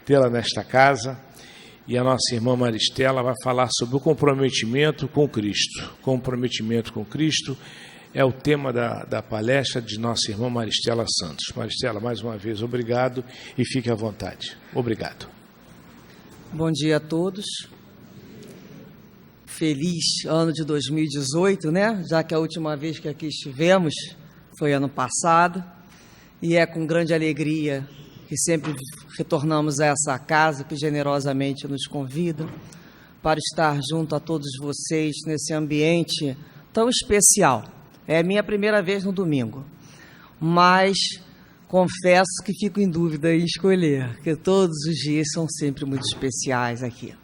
tê-la nesta casa. E a nossa irmã Maristela vai falar sobre o comprometimento com Cristo. Comprometimento com Cristo é o tema da palestra de nossa irmã Maristela Santos. Maristela, mais uma vez, obrigado e fique à vontade. Obrigado. Bom dia a todos. Feliz ano de 2018, né? Já que a última vez que aqui estivemos foi ano passado. E é com grande alegria que sempre retornamos a essa casa que generosamente nos convida para estar junto a todos vocês nesse ambiente tão especial. É a minha primeira vez no domingo, mas confesso que fico em dúvida em escolher, porque todos os dias são sempre muito especiais aqui.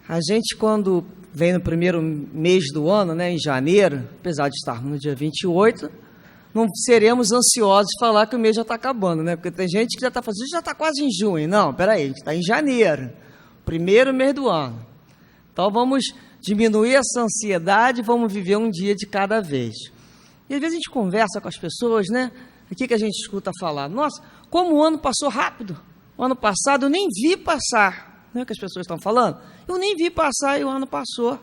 A gente, quando vem no primeiro mês do ano, né, em janeiro, apesar de estarmos no dia 28, não seremos ansiosos de falar que o mês já está acabando, né? Porque tem gente que já está fazendo, já está quase em junho. Não, peraí, a gente está em janeiro, primeiro mês do ano. Então vamos diminuir essa ansiedade e vamos viver um dia de cada vez. E às vezes a gente conversa com as pessoas, né? O que a gente escuta falar? Nossa, como o ano passou rápido. O ano passado eu nem vi passar. Não é o que as pessoas estão falando? Eu nem vi passar e o ano passou.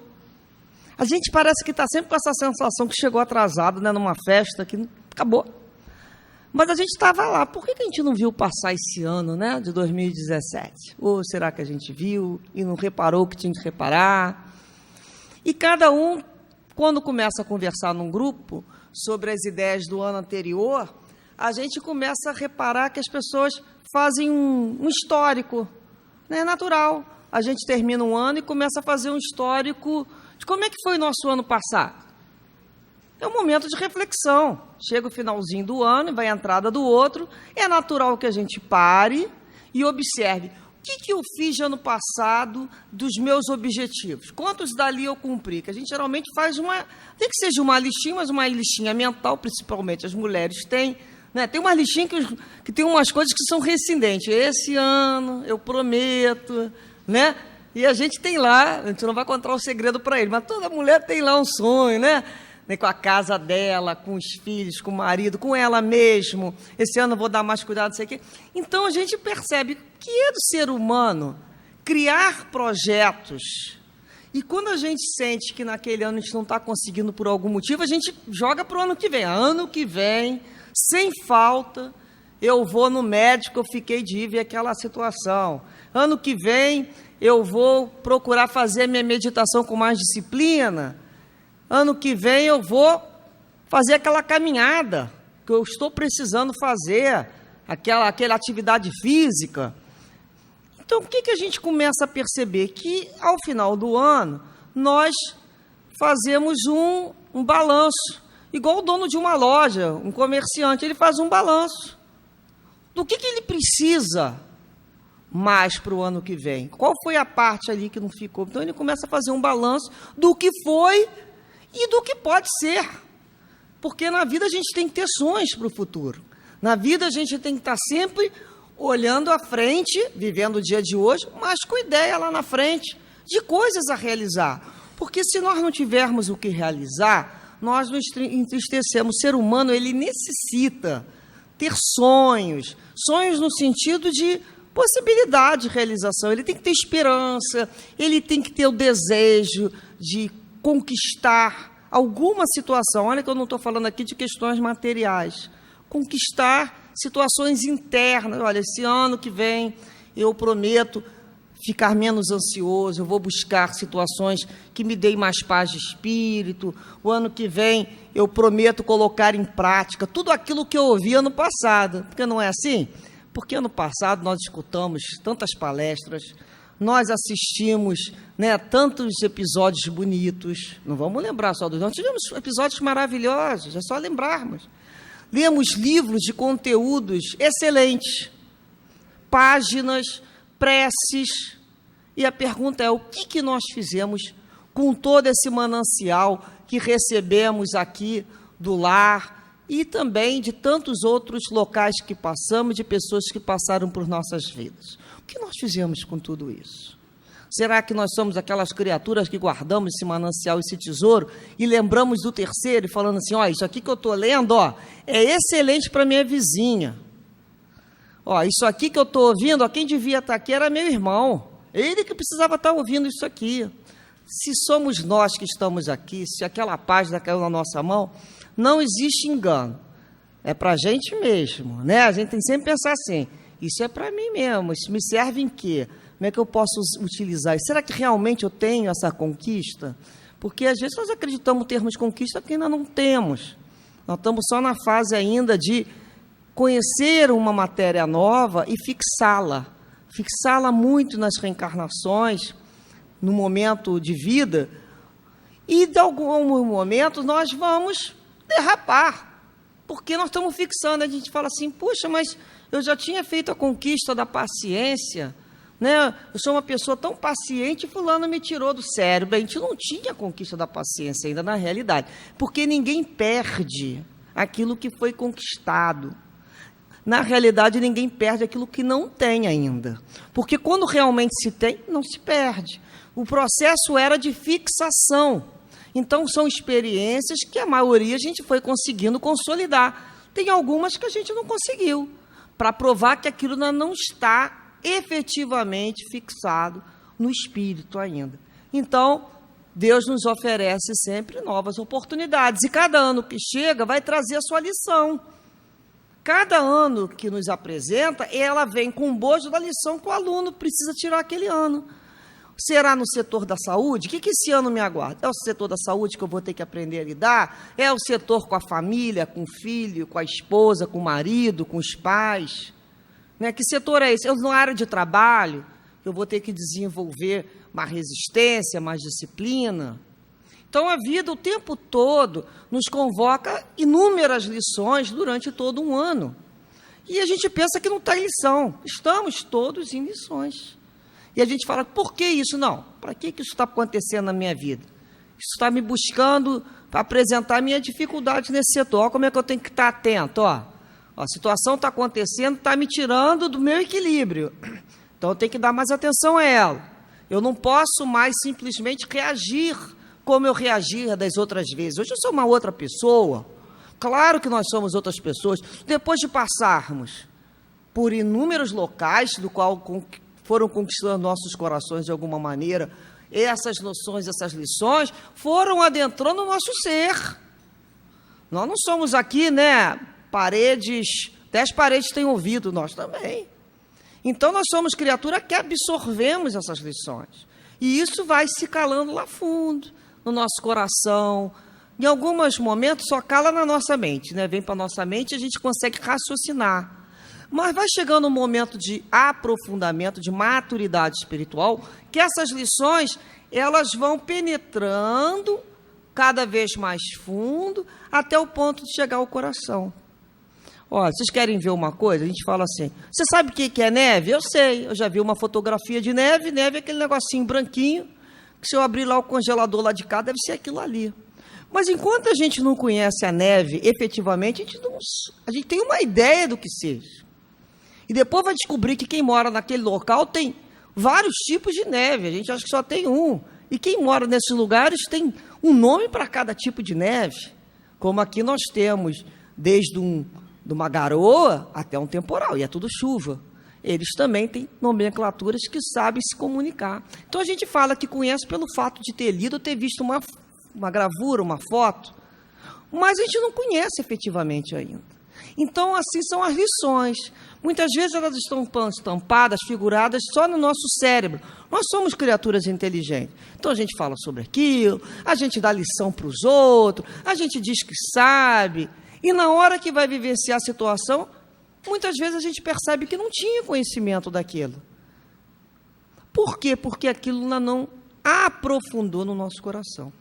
A gente parece que está sempre com essa sensação que chegou atrasado, né, numa festa que acabou. Mas a gente estava lá. Por que a gente não viu passar esse ano, né, de 2017? Ou será que a gente viu e não reparou o que tinha que reparar? E cada um, quando começa a conversar num grupo sobre as ideias do ano anterior, a gente começa a reparar que as pessoas fazem um histórico. É natural. A gente termina um ano e começa a fazer um histórico de como é que foi o nosso ano passado. É um momento de reflexão. Chega o finalzinho do ano e vai a entrada do outro. É natural que a gente pare e observe. O que eu fiz de ano passado dos meus objetivos? Quantos dali eu cumpri? Que a gente geralmente faz tem que seja uma listinha, mas uma listinha mental, principalmente as mulheres têm, né? Tem uma listinha que tem umas coisas que são rescindentes. Esse ano eu prometo, né? E a gente tem lá, a gente não vai contar o segredo para ele, mas toda mulher tem lá um sonho, né? Com a casa dela, com os filhos, com o marido, com ela mesmo. Esse ano eu vou dar mais cuidado, não sei o quê. Então, a gente percebe que é do ser humano criar projetos. E quando a gente sente que naquele ano a gente não está conseguindo por algum motivo, a gente joga para o ano que vem. Ano que vem, sem falta, eu vou no médico, eu fiquei de ir ver aquela situação. Ano que vem, eu vou procurar fazer a minha meditação com mais disciplina. Ano que vem eu vou fazer aquela caminhada que eu estou precisando fazer, aquela atividade física. Então, o que a gente começa a perceber? Que, ao final do ano, nós fazemos um balanço, igual o dono de uma loja, um comerciante, ele faz um balanço do que ele precisa mais para o ano que vem. Qual foi a parte ali que não ficou? Então, ele começa a fazer um balanço do que foi e do que pode ser, porque na vida a gente tem que ter sonhos para o futuro, na vida a gente tem que estar sempre olhando à frente, vivendo o dia de hoje, mas com ideia lá na frente, de coisas a realizar, porque se nós não tivermos o que realizar, nós nos entristecemos. O ser humano, ele necessita ter sonhos no sentido de possibilidade de realização, ele tem que ter esperança, ele tem que ter o desejo de conquistar alguma situação. Olha que eu não estou falando aqui de questões materiais. Conquistar situações internas. Olha, esse ano que vem eu prometo ficar menos ansioso, eu vou buscar situações que me deem mais paz de espírito. O ano que vem eu prometo colocar em prática tudo aquilo que eu ouvi ano passado. Porque não é assim? Porque ano passado nós escutamos tantas palestras, nós assistimos, né, tantos episódios bonitos, não vamos lembrar só dos... Nós tivemos episódios maravilhosos, é só lembrarmos. Lemos livros de conteúdos excelentes, páginas, preces, e a pergunta é: o que nós fizemos com todo esse manancial que recebemos aqui do lar e também de tantos outros locais que passamos, de pessoas que passaram por nossas vidas? O que nós fizemos com tudo isso? Será que nós somos aquelas criaturas que guardamos esse manancial, esse tesouro, e lembramos do terceiro, falando assim: ó, isso aqui que eu estou lendo, ó, é excelente para minha vizinha. Ó, isso aqui que eu estou ouvindo, ó, quem devia estar aqui era meu irmão. Ele que precisava estar ouvindo isso aqui. Se somos nós que estamos aqui, se aquela página caiu na nossa mão, não existe engano. É para a gente mesmo, né? A gente tem que sempre pensar assim, isso é para mim mesmo, isso me serve em quê? Como é que eu posso utilizar isso? Será que realmente eu tenho essa conquista? Porque às vezes nós acreditamos termos conquista porque ainda não temos. Nós estamos só na fase ainda de conhecer uma matéria nova e fixá-la muito nas reencarnações, no momento de vida, e de algum momento nós vamos derrapar, porque nós estamos fixando, a gente fala assim, puxa, mas eu já tinha feito a conquista da paciência, né? Eu sou uma pessoa tão paciente, fulano me tirou do sério. Bem, a gente não tinha a conquista da paciência ainda na realidade, porque ninguém perde aquilo que foi conquistado. Na realidade, ninguém perde aquilo que não tem ainda, porque quando realmente se tem, não se perde. O processo era de fixação. Então, são experiências que a maioria a gente foi conseguindo consolidar. Tem algumas que a gente não conseguiu, para provar que aquilo não está efetivamente fixado no espírito ainda. Então, Deus nos oferece sempre novas oportunidades. E cada ano que chega vai trazer a sua lição. Cada ano que nos apresenta, ela vem com o bojo da lição que o aluno precisa tirar aquele ano. Será no setor da saúde? O que esse ano me aguarda? É o setor da saúde que eu vou ter que aprender a lidar? É o setor com a família, com o filho, com a esposa, com o marido, com os pais? Né? Que setor é esse? É na área de trabalho, que eu vou ter que desenvolver mais resistência, mais disciplina? Então, a vida, o tempo todo, nos convoca inúmeras lições durante todo um ano. E a gente pensa que não está em lição. Estamos todos em lições. E a gente fala, por que isso? Não, para que isso está acontecendo na minha vida? Isso está me buscando para apresentar a minha dificuldade nesse setor. Olha como é que eu tenho que estar atento. Ó, a situação está acontecendo, está me tirando do meu equilíbrio. Então, eu tenho que dar mais atenção a ela. Eu não posso mais simplesmente reagir como eu reagia das outras vezes. Hoje eu sou uma outra pessoa. Claro que nós somos outras pessoas. Depois de passarmos por inúmeros locais, do qual foram conquistando nossos corações de alguma maneira, essas noções, essas lições, foram adentrando o nosso ser. Nós não somos aqui, né, paredes, 10 paredes têm ouvido, nós também. Então, nós somos criatura que absorvemos essas lições. E isso vai se calando lá fundo, no nosso coração. Em alguns momentos, só cala na nossa mente, né? Vem para a nossa mente e a gente consegue raciocinar. Mas vai chegando um momento de aprofundamento, de maturidade espiritual, que essas lições, elas vão penetrando cada vez mais fundo, até o ponto de chegar ao coração. Olha, vocês querem ver uma coisa? A gente fala assim, você sabe o que é neve? Eu sei, eu já vi uma fotografia de neve. Neve é aquele negocinho branquinho, que se eu abrir lá o congelador lá de cá, deve ser aquilo ali. Mas enquanto a gente não conhece a neve, efetivamente, a gente tem uma ideia do que seja. E depois vai descobrir que quem mora naquele local tem vários tipos de neve, a gente acha que só tem um. E quem mora nesses lugares tem um nome para cada tipo de neve. Como aqui nós temos, desde de uma garoa até um temporal, e é tudo chuva. Eles também têm nomenclaturas que sabem se comunicar. Então a gente fala que conhece pelo fato de ter lido, ter visto uma gravura, uma foto, mas a gente não conhece efetivamente ainda. Então, assim são as lições. Muitas vezes elas estão estampadas, figuradas só no nosso cérebro. Nós somos criaturas inteligentes. Então, a gente fala sobre aquilo, a gente dá lição para os outros, a gente diz que sabe, e na hora que vai vivenciar a situação, muitas vezes a gente percebe que não tinha conhecimento daquilo. Por quê? Porque aquilo não aprofundou no nosso coração.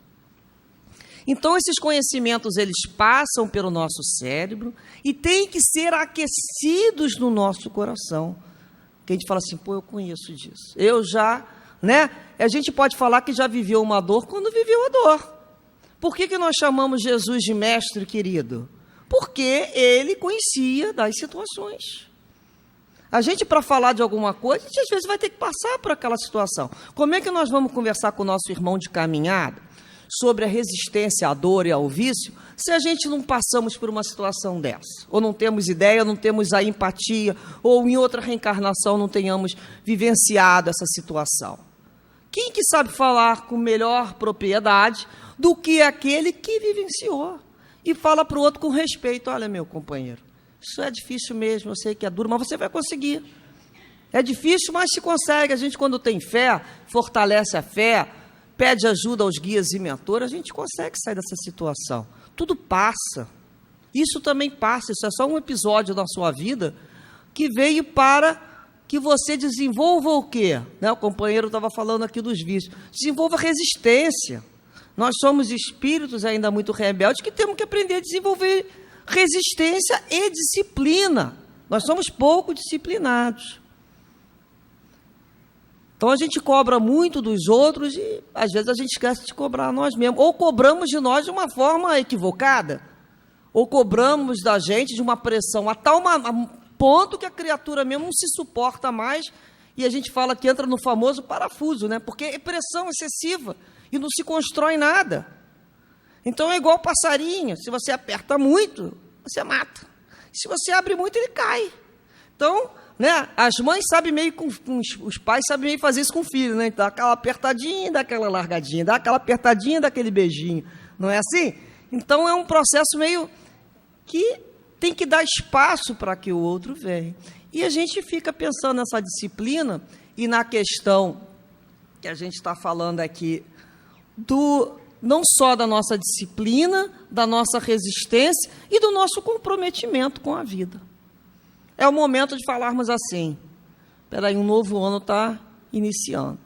Então, esses conhecimentos, eles passam pelo nosso cérebro e têm que ser aquecidos no nosso coração. Que a gente fala assim, pô, eu conheço disso. Eu já, né? A gente pode falar que já viveu uma dor quando viveu a dor. Por que nós chamamos Jesus de mestre querido? Porque ele conhecia das situações. A gente, para falar de alguma coisa, a gente às vezes vai ter que passar por aquela situação. Como é que nós vamos conversar com o nosso irmão de caminhada? sobre a resistência à dor e ao vício se a gente não passamos por uma situação dessa? Ou não temos ideia, ou não temos a empatia, ou em outra reencarnação não tenhamos vivenciado essa situação? Quem que sabe falar com melhor propriedade do que aquele que vivenciou? E fala para o outro com respeito: olha, meu companheiro, isso é difícil mesmo, eu sei que é duro, mas você vai conseguir. É difícil, mas se consegue. A gente, quando tem fé, fortalece a fé, pede ajuda aos guias e mentores, a gente consegue sair dessa situação. Tudo passa. Isso também passa. Isso é só um episódio da sua vida que veio para que você desenvolva o quê? Né? O companheiro estava falando aqui dos vícios. Desenvolva resistência. Nós somos espíritos ainda muito rebeldes que temos que aprender a desenvolver resistência e disciplina. Nós somos pouco disciplinados. Então, a gente cobra muito dos outros e, às vezes, a gente esquece de cobrar nós mesmos. Ou cobramos de nós de uma forma equivocada, ou cobramos da gente de uma pressão a tal ponto que a criatura mesmo não se suporta mais, e a gente fala que entra no famoso parafuso, né? Porque é pressão excessiva e não se constrói nada. Então, é igual passarinho: se você aperta muito, você mata. Se você abre muito, ele cai. Então, né, as mães sabem meio, os pais sabem meio fazer isso com o filho, né? Dá aquela apertadinha, dá aquela largadinha, dá aquela apertadinha, dá aquele beijinho. Não é assim? Então, é um processo meio que tem que dar espaço para que o outro venha. E a gente fica pensando nessa disciplina e na questão que a gente está falando aqui, não só da nossa disciplina, da nossa resistência e do nosso comprometimento com a vida. É o momento de falarmos assim: espera aí, um novo ano está iniciando.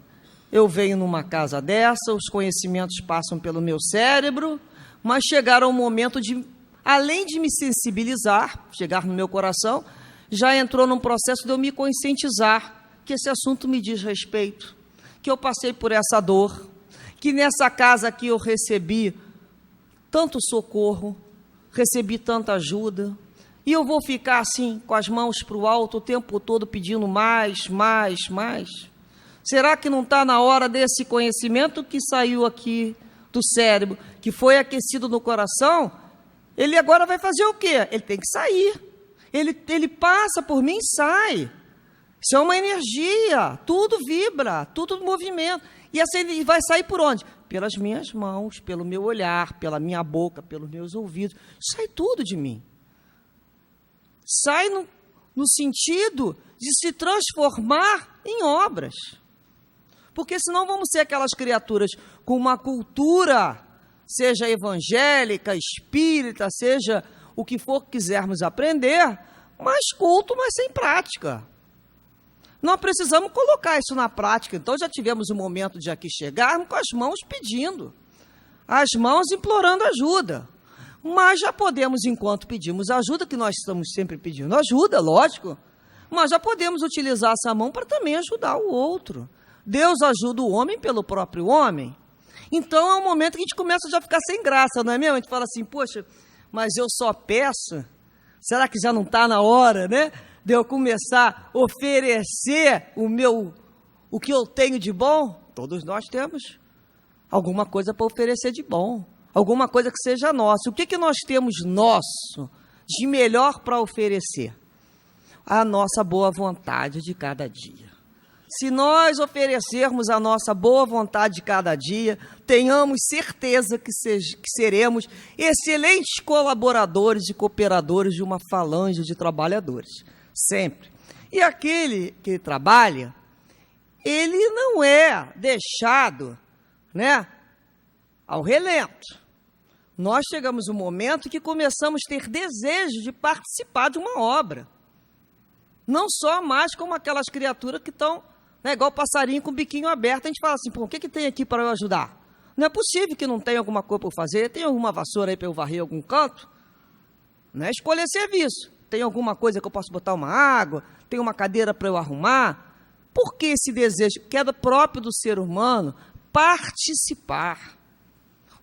Eu venho numa casa dessa, os conhecimentos passam pelo meu cérebro, mas chegaram ao momento de, além de me sensibilizar, chegar no meu coração, já entrou num processo de eu me conscientizar que esse assunto me diz respeito, que eu passei por essa dor, que nessa casa aqui eu recebi tanto socorro, recebi tanta ajuda, e eu vou ficar assim, com as mãos para o alto o tempo todo pedindo mais, mais, mais? Será que não está na hora desse conhecimento que saiu aqui do cérebro, que foi aquecido no coração? Ele agora vai fazer o quê? Ele tem que sair. Ele passa por mim e sai. Isso é uma energia, tudo vibra, tudo movimento. E assim ele vai sair por onde? Pelas minhas mãos, pelo meu olhar, pela minha boca, pelos meus ouvidos. Sai tudo de mim. Sai no sentido de se transformar em obras. Porque senão vamos ser aquelas criaturas com uma cultura, seja evangélica, espírita, seja o que for que quisermos aprender, mas culto, mas sem prática. Nós precisamos colocar isso na prática. Então, já tivemos o momento de aqui chegarmos com as mãos pedindo, as mãos implorando ajuda. Mas já podemos, enquanto pedimos ajuda, que nós estamos sempre pedindo ajuda, lógico, mas já podemos utilizar essa mão para também ajudar o outro. Deus ajuda o homem pelo próprio homem. Então, é um momento que a gente começa já a ficar sem graça, não é mesmo? A gente fala assim: poxa, mas eu só peço, será que já não está na hora, né, de eu começar a oferecer o que eu tenho de bom? Todos nós temos alguma coisa para oferecer de bom, alguma coisa que seja nossa. O que nós temos nosso de melhor para oferecer? A nossa boa vontade de cada dia. Se nós oferecermos a nossa boa vontade de cada dia, tenhamos certeza que seremos excelentes colaboradores e cooperadores de uma falange de trabalhadores, sempre. E aquele que trabalha, ele não é deixado, né, ao relento. Nós chegamos um momento que começamos a ter desejo de participar de uma obra. Não só mais como aquelas criaturas que estão, né, igual passarinho com o biquinho aberto. A gente fala assim: pô, o que tem aqui para eu ajudar? Não é possível que não tenha alguma coisa para eu fazer. Tem alguma vassoura aí para eu varrer algum canto? Não é escolher serviço. Tem alguma coisa que eu posso botar uma água? Tem uma cadeira para eu arrumar? Por que esse desejo? Que é próprio do ser humano participar.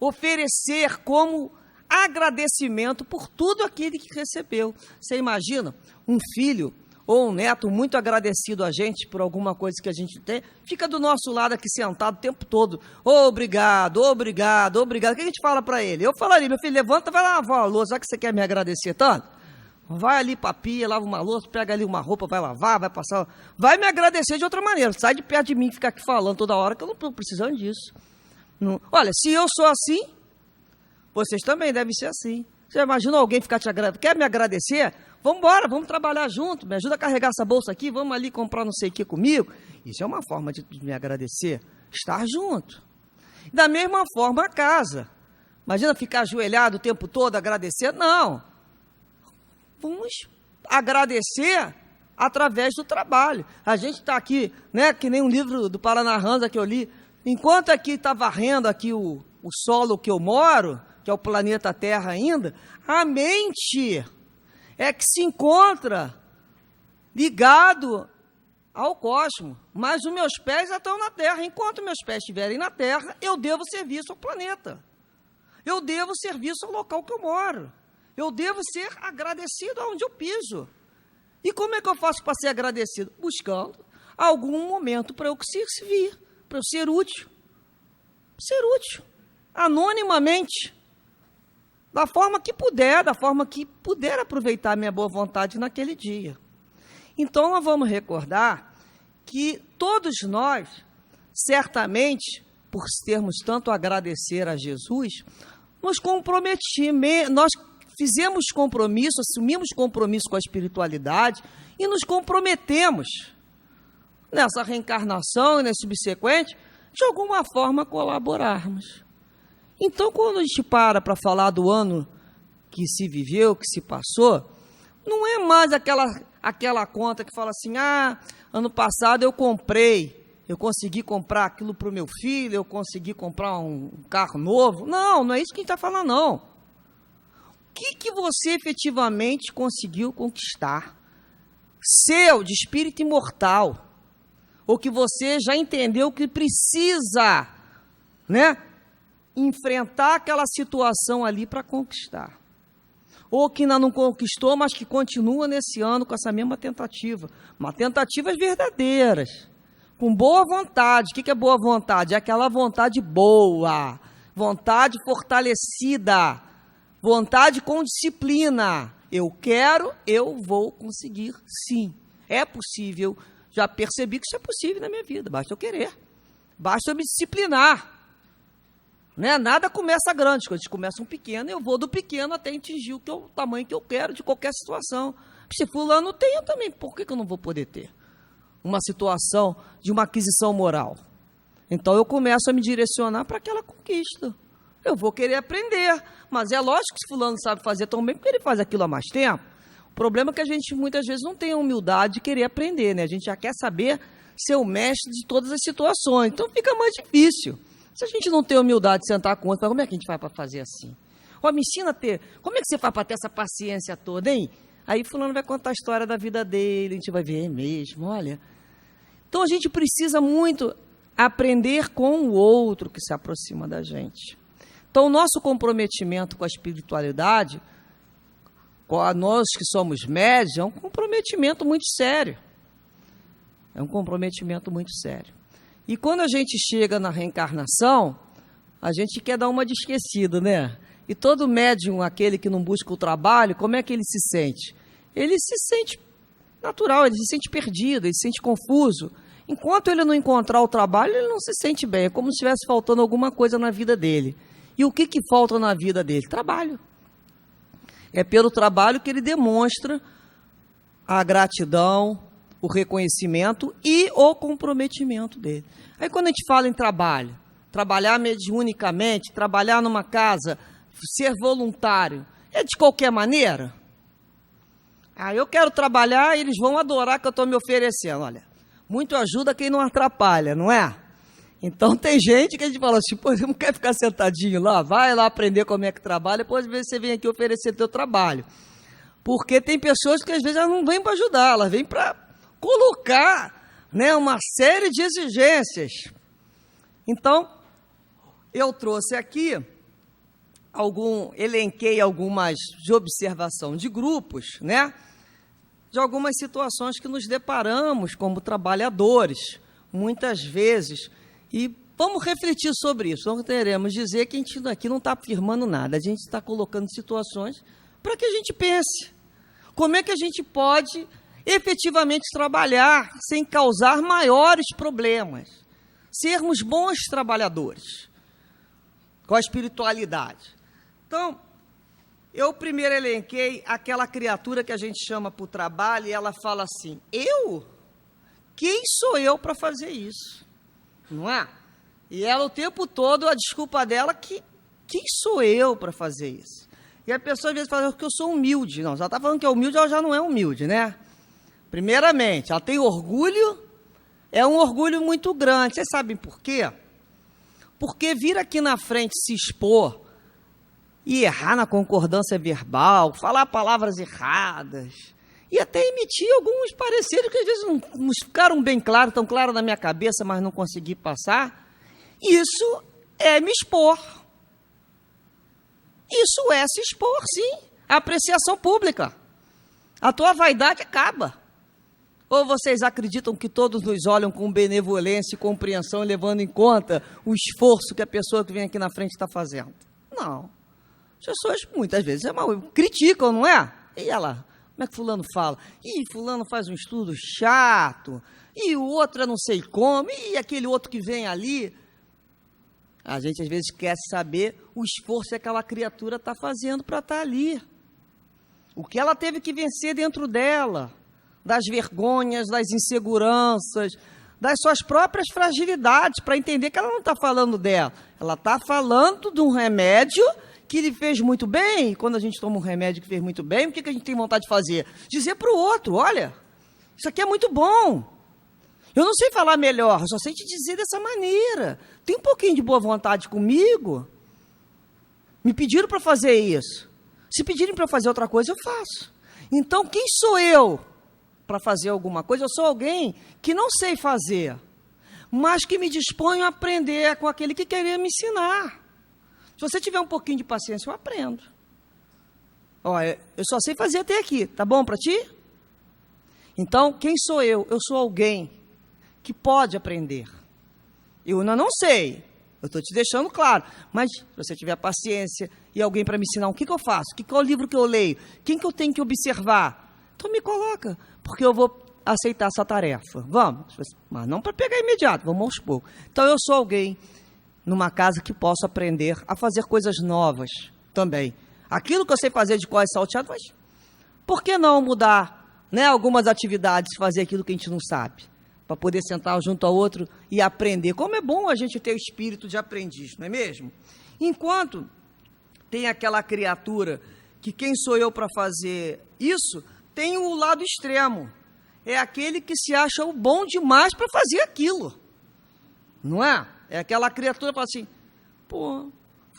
Oferecer como agradecimento por tudo aquilo que recebeu. Você imagina um filho ou um neto muito agradecido a gente por alguma coisa que a gente tem, fica do nosso lado aqui sentado o tempo todo. Obrigado, obrigado, obrigado. O que a gente fala para ele? Eu falaria, meu filho, levanta, vai lavar a louça, já que você quer me agradecer tanto. Vai ali para a pia, lava uma louça, pega ali uma roupa, vai lavar, vai passar. Vai me agradecer de outra maneira. Sai de perto de mim e fica aqui falando toda hora que eu não estou precisando disso. Não. Olha, se eu sou assim, vocês também devem ser assim. Você imagina alguém ficar te agradecendo? Quer me agradecer? Vamos embora, vamos trabalhar junto. Me ajuda a carregar essa bolsa aqui, vamos ali comprar não sei o que comigo. Isso é uma forma de me agradecer. Estar junto. Da mesma forma a casa. Imagina ficar ajoelhado o tempo todo agradecendo. Não. Vamos agradecer através do trabalho. A gente está aqui, né, que nem um livro do Paraná Ranza que eu li. Enquanto aqui está varrendo aqui o solo que eu moro, que é o planeta Terra ainda, a mente é que se encontra ligado ao cosmos. Mas os meus pés já estão na Terra. Enquanto meus pés estiverem na Terra, eu devo serviço ao planeta. Eu devo serviço ao local que eu moro. Eu devo ser agradecido aonde eu piso. E como é que eu faço para ser agradecido? Buscando algum momento para eu servir, para eu ser útil. Ser útil. Anonimamente. Da forma que puder aproveitar a minha boa vontade naquele dia. Então, nós vamos recordar que todos nós, certamente, por termos tanto a agradecer a Jesus, nós fizemos compromisso, assumimos compromisso com a espiritualidade e nos comprometemos nessa reencarnação e nesse subsequente, de alguma forma colaborarmos. Então, quando a gente para falar do ano que se viveu, que se passou, não é mais aquela conta que fala assim, ano passado eu consegui comprar aquilo para o meu filho, eu consegui comprar um carro novo. Não é isso que a gente está falando, não. O que você efetivamente conseguiu conquistar? Seu, de espírito imortal, ou que você já entendeu que precisa, né, enfrentar aquela situação ali para conquistar. Ou que ainda não conquistou, mas que continua nesse ano com essa mesma tentativa. Mas tentativas verdadeiras, com boa vontade. O que é boa vontade? É aquela vontade boa, vontade fortalecida, vontade com disciplina. Eu quero, eu vou conseguir, sim. É possível. Já percebi que isso é possível na minha vida. Basta eu querer. Basta eu me disciplinar. Né? Nada começa grande, as coisas começam pequeno, eu vou do pequeno até atingir o tamanho que eu quero de qualquer situação. Se fulano tem, eu também, por que eu não vou poder ter? Uma situação de uma aquisição moral. Então eu começo a me direcionar para aquela conquista. Eu vou querer aprender, mas é lógico que se fulano sabe fazer tão bem, porque ele faz aquilo há mais tempo. O problema é que a gente muitas vezes não tem a humildade de querer aprender, né? A gente já quer saber ser o mestre de todas as situações, então fica mais difícil. Se a gente não tem humildade de sentar com outro, como é que a gente vai para fazer assim? Me ensina a ter, como é que você faz para ter essa paciência toda, hein? Aí fulano vai contar a história da vida dele, a gente vai ver, mesmo, olha. Então a gente precisa muito aprender com o outro que se aproxima da gente. Então o nosso comprometimento com a espiritualidade, nós que somos médios, é um comprometimento muito sério. É um comprometimento muito sério. E quando a gente chega na reencarnação, a gente quer dar uma de esquecido, né? E todo médium, aquele que não busca o trabalho, como é que ele se sente? Ele se sente natural, ele se sente perdido, ele se sente confuso. Enquanto ele não encontrar o trabalho, ele não se sente bem. É como se estivesse faltando alguma coisa na vida dele. E o que falta na vida dele? Trabalho. É pelo trabalho que ele demonstra a gratidão, o reconhecimento e o comprometimento dele. Aí quando a gente fala em trabalho, trabalhar mediunicamente, trabalhar numa casa, ser voluntário, é de qualquer maneira? Eu quero trabalhar e eles vão adorar que eu estou me oferecendo. Olha, muito ajuda quem não atrapalha, não é? Então tem gente que a gente fala assim, pô, você não quer ficar sentadinho lá? Vai lá aprender como é que trabalha, depois às vezes você vem aqui oferecer teu trabalho. Porque tem pessoas que às vezes elas não vêm para ajudar, elas vêm para colocar, né, uma série de exigências. Então, eu trouxe aqui, elenquei algumas de observação de grupos, né? de algumas situações que nos deparamos como trabalhadores, muitas vezes, e vamos refletir sobre isso. Não queremos dizer que a gente aqui não está afirmando nada, a gente está colocando situações para que a gente pense. Como é que a gente pode efetivamente trabalhar sem causar maiores problemas? Sermos bons trabalhadores com a espiritualidade. Então, eu primeiro elenquei aquela criatura que a gente chama para o trabalho e ela fala assim, eu? Quem sou eu para fazer isso? Não é? E ela o tempo todo, a desculpa dela, quem sou eu para fazer isso? E a pessoa às vezes fala que eu sou humilde. Não, já está falando que é humilde, ela já não é humilde, né? Primeiramente, ela tem orgulho, é um orgulho muito grande. Vocês sabem por quê? Porque vir aqui na frente se expor e errar na concordância verbal, falar palavras erradas, e até emitir alguns pareceres que às vezes não ficaram bem claros, tão claros na minha cabeça, mas não consegui passar, isso é me expor. Isso é se expor, sim. A apreciação pública. A tua vaidade acaba. Ou vocês acreditam que todos nos olham com benevolência e compreensão, levando em conta o esforço que a pessoa que vem aqui na frente está fazendo? Não. As pessoas, muitas vezes, criticam, não é? E ela, como é que fulano fala? Ih, fulano faz um estudo chato, e o outro é não sei como, e aquele outro que vem ali. A gente, às vezes, quer saber o esforço que aquela criatura está fazendo para estar ali. O que ela teve que vencer dentro dela, das vergonhas, das inseguranças, das suas próprias fragilidades, para entender que ela não está falando dela. Ela está falando de um remédio que lhe fez muito bem. Quando a gente toma um remédio que fez muito bem, o que a gente tem vontade de fazer? Dizer para o outro, olha, isso aqui é muito bom. Eu não sei falar melhor, só sei te dizer dessa maneira. Tem um pouquinho de boa vontade comigo? Me pediram para fazer isso. Se pedirem para fazer outra coisa, eu faço. Então, quem sou eu para fazer alguma coisa? Eu sou alguém que não sei fazer, mas que me disponho a aprender com aquele que queria me ensinar. Se você tiver um pouquinho de paciência, eu aprendo. Olha, eu só sei fazer até aqui, tá bom para ti? Então, quem sou eu? Eu sou alguém que pode aprender. Eu ainda não sei, eu estou te deixando claro, mas se você tiver paciência e alguém para me ensinar o que eu faço, qual livro que eu leio, quem que eu tenho que observar, então me coloca, porque eu vou aceitar essa tarefa. Vamos, mas não para pegar imediato, vamos aos poucos. Então eu sou alguém numa casa que posso aprender a fazer coisas novas também. Aquilo que eu sei fazer de cor e salteado, mas por que não mudar, né, algumas atividades, fazer aquilo que a gente não sabe? Para poder sentar junto ao outro e aprender. Como é bom a gente ter o espírito de aprendiz, não é mesmo? Enquanto tem aquela criatura que quem sou eu para fazer isso, tem o lado extremo. É aquele que se acha o bom demais para fazer aquilo. Não é? É aquela criatura que fala assim, pô,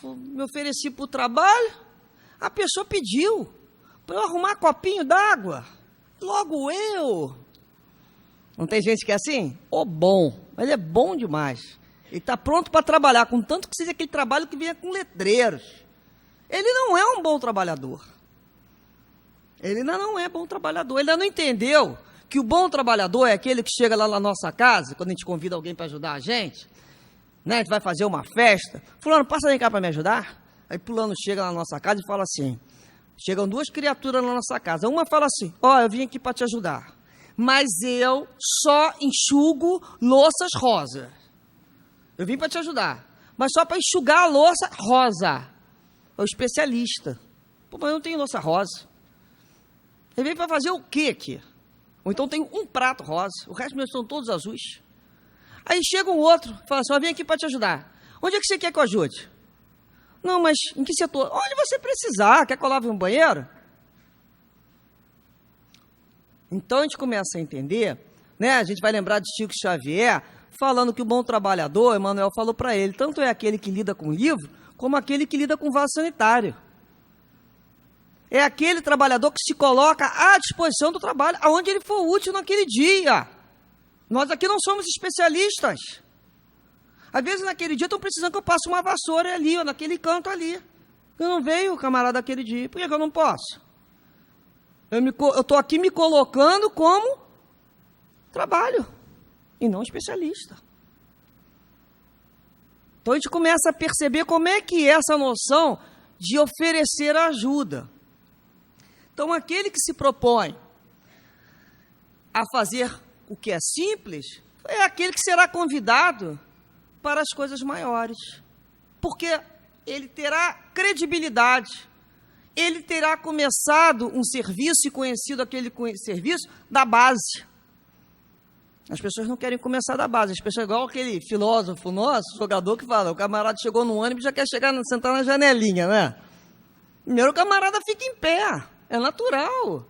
me ofereci para o trabalho, a pessoa pediu para eu arrumar copinho d'água, logo eu. Não tem gente que é assim? Bom, mas ele é bom demais. Ele está pronto para trabalhar, contanto que seja aquele trabalho que venha com letreiros. Ele não é um bom trabalhador. Ele ainda não é bom trabalhador. Ele ainda não entendeu que o bom trabalhador é aquele que chega lá na nossa casa, quando a gente convida alguém para ajudar a gente, né, a gente vai fazer uma festa. Fulano, passa vem cá para me ajudar. Aí fulano chega na nossa casa e fala assim, chegam duas criaturas na nossa casa. Uma fala assim, eu vim aqui para te ajudar, mas eu só enxugo louças rosa. Eu vim para te ajudar, mas só para enxugar a louça rosa. É o especialista. Pô, mas eu não tenho louça rosa. Ele veio para fazer o quê aqui? Ou então tem um prato rosa, o resto meus são todos azuis. Aí chega um outro, fala assim, vim aqui para te ajudar. Onde é que você quer que eu ajude? Não, mas em que setor? Onde você precisar, quer que eu lave um banheiro? Então a gente começa a entender, né? A gente vai lembrar de Chico Xavier, falando que o bom trabalhador, Emmanuel falou para ele, tanto é aquele que lida com livro, como aquele que lida com vaso sanitário. É aquele trabalhador que se coloca à disposição do trabalho, aonde ele for útil naquele dia. Nós aqui não somos especialistas. Às vezes naquele dia estão precisando que eu passe uma vassoura ali, ou naquele canto ali. Eu não veio o camarada aquele dia, por que eu não posso? Eu estou aqui me colocando como trabalho e não especialista. Então a gente começa a perceber como é que é essa noção de oferecer ajuda. Então aquele que se propõe a fazer o que é simples é aquele que será convidado para as coisas maiores, porque ele terá credibilidade, ele terá começado um serviço e conhecido aquele serviço da base. As pessoas não querem começar da base, as pessoas igual aquele filósofo nosso, jogador, que fala, o camarada chegou no ônibus e já quer sentar na janelinha, né? Primeiro o camarada fica em pé, é natural.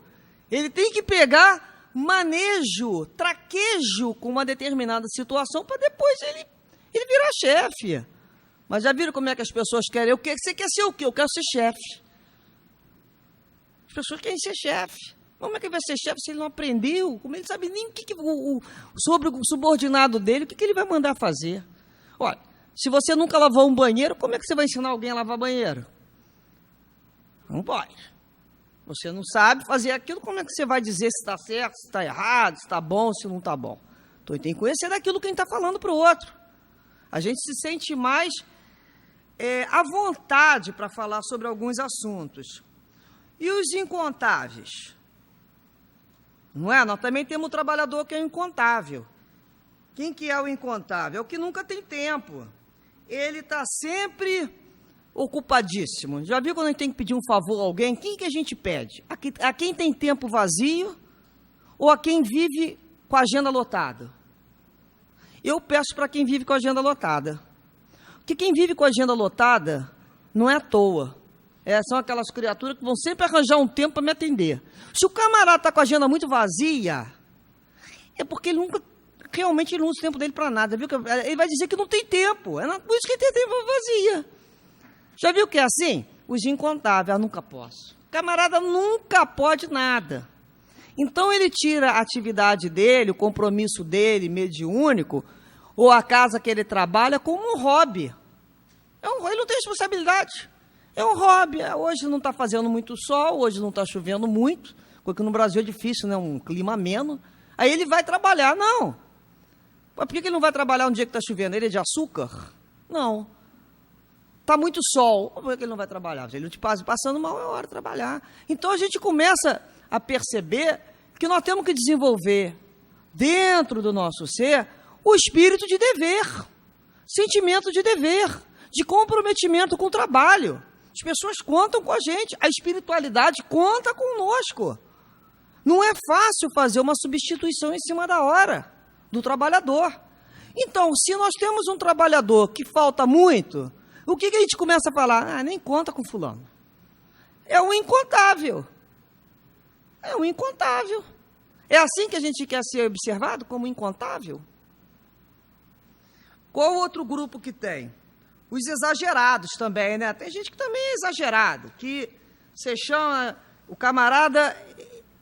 Ele tem que pegar manejo, traquejo com uma determinada situação para depois ele virar chefe. Mas já viram como é que as pessoas querem? Você quer ser o quê? Eu quero ser chefe. As pessoas querem ser chefe. Como é que ele vai ser chefe se ele não aprendeu? Como ele sabe nem sobre o subordinado dele, o que ele vai mandar fazer? Olha, se você nunca lavou um banheiro, como é que você vai ensinar alguém a lavar banheiro? Não pode. Você não sabe fazer aquilo, como é que você vai dizer se está certo, se está errado, se está bom, se não está bom? Então, tem que conhecer daquilo que a gente está falando para o outro. A gente se sente mais à vontade para falar sobre alguns assuntos. E os incontáveis? Não é? Nós também temos o trabalhador que é o incontável. Quem que é o incontável? É o que nunca tem tempo. Ele está sempre ocupadíssimo. Já viu quando a gente tem que pedir um favor a alguém? Quem que a gente pede? A quem tem tempo vazio ou a quem vive com a agenda lotada? Eu peço para quem vive com a agenda lotada. Porque quem vive com a agenda lotada não é à toa. São aquelas criaturas que vão sempre arranjar um tempo para me atender. Se o camarada está com a agenda muito vazia, é porque ele realmente não usa o tempo dele para nada. Viu? Ele vai dizer que não tem tempo. Por isso que ele tem tempo vazia. Já viu que é assim? Os incontáveis, eu nunca posso. O camarada nunca pode nada. Então ele tira a atividade dele, o compromisso dele, mediúnico, ou a casa que ele trabalha, como um hobby. Ele não tem responsabilidade. É um hobby. Hoje não está fazendo muito sol, hoje não está chovendo muito, porque no Brasil é difícil, né? Um clima ameno. Aí ele vai trabalhar. Não. Por que ele não vai trabalhar um dia que está chovendo? Ele é de açúcar? Não. Está muito sol. Por que ele não vai trabalhar? Ele não te passa passando mal, é hora de trabalhar. Então a gente começa a perceber que nós temos que desenvolver dentro do nosso ser o espírito de dever, sentimento de dever, de comprometimento com o trabalho. As pessoas contam com a gente, a espiritualidade conta conosco. Não é fácil fazer uma substituição em cima da hora do trabalhador. Então, se nós temos um trabalhador que falta muito, o que a gente começa a falar? Nem conta com fulano. É um incontável. É um incontável. É assim que a gente quer ser observado, como incontável? Qual outro grupo que tem? Os exagerados também, né? Tem gente que também é exagerado, que você chama o camarada,